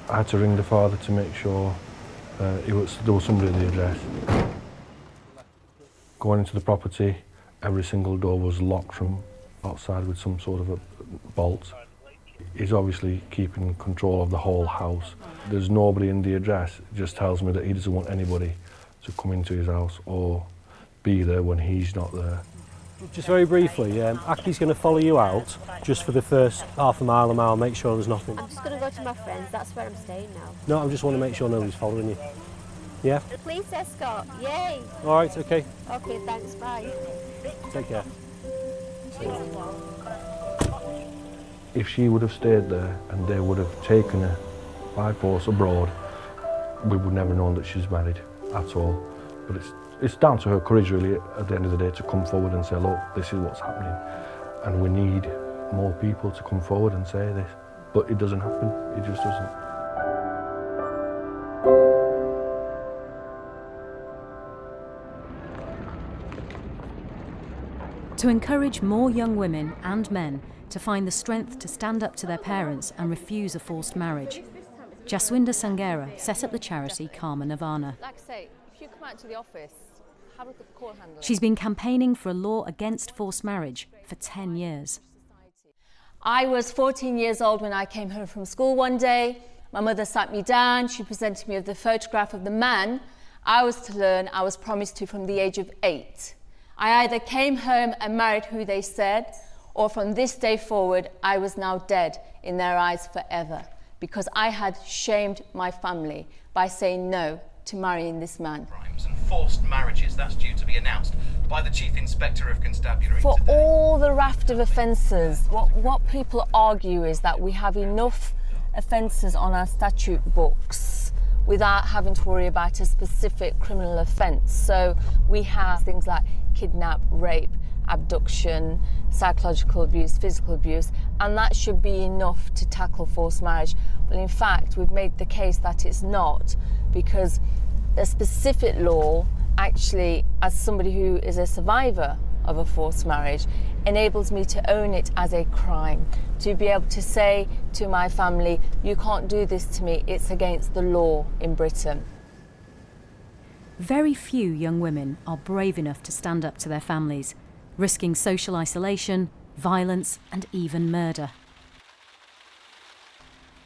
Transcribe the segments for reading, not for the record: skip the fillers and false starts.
I had to ring the father to make sure there was somebody at the address. Going into the property, every single door was locked from outside with some sort of a bolt. He's obviously keeping control of the whole house. There's nobody in the address. It just tells me that he doesn't want anybody to come into his house or be there when he's not there. Just very briefly, Aki's going to follow you out just for the first half a mile, make sure there's nothing. I'm just going to go to my friends, that's where I'm staying now. No, I just want to make sure nobody's following you. Yeah? Police escort, yay! All right, okay. Okay, thanks, bye. Take care. If she would have stayed there and they would have taken her by force abroad, we would never know that she's married at all. But it's down to her courage really at the end of the day to come forward and say, look, this is what's happening and we need more people to come forward and say this. But it doesn't happen, it just doesn't. To encourage more young women and men to find the strength to stand up to their parents and refuse a forced marriage, Jaswinder Sanghera set up the charity Karma Nirvana. Like I say, if you come out to the office, have a look at the call handler. She's been campaigning for a law against forced marriage for 10 years. I was 14 years old when I came home from school one day. My mother sat me down, she presented me with the photograph of the man I was to learn I was promised to from the age of 8. I either came home and married who they said, or from this day forward, I was now dead in their eyes forever, because I had shamed my family by saying no to marrying this man. Crimes and forced marriages, that's due to be announced by the Chief Inspector of Constabulary For today. all the raft of offences, what people argue is that we have enough offences on our statute books without having to worry about a specific criminal offence. So we have things like kidnap, rape, abduction, psychological abuse, physical abuse, and that should be enough to tackle forced marriage. Well, in fact, we've made the case that it's not, because a specific law actually, as somebody who is a survivor of a forced marriage, enables me to own it as a crime, to be able to say to my family, you can't do this to me, it's against the law in Britain. Very few young women are brave enough to stand up to their families, risking social isolation, violence, and even murder.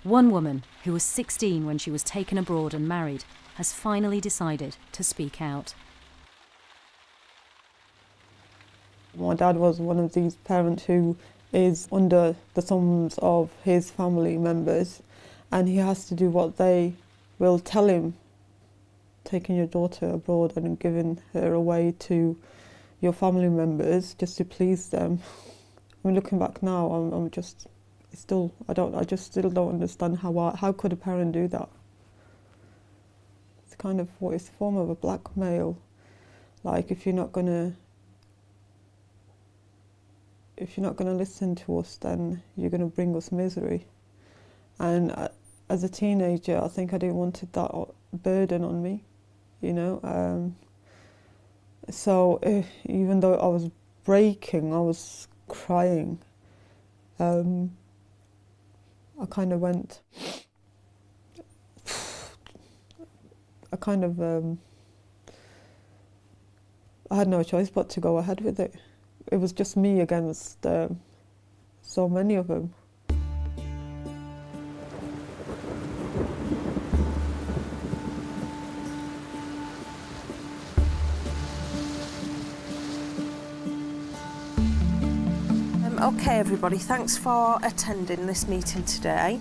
One woman, who was 16 when she was taken abroad and married, has finally decided to speak out. My dad was one of these parents who is under the thumbs of his family members, and he has to do what they will tell him. Taking your daughter abroad and giving her away to your family members just to please them. I mean, looking back now, I just still don't understand how could a parent do that. It's kind of it's a form of a blackmail. Like, if you're not gonna listen to us, then you're gonna bring us misery. And as a teenager, I think I didn't want that burden on me, you know. So even though I was breaking, I was crying, I kind of went, I had no choice but to go ahead with it. It was just me against so many of them. Okay everybody, thanks for attending this meeting today.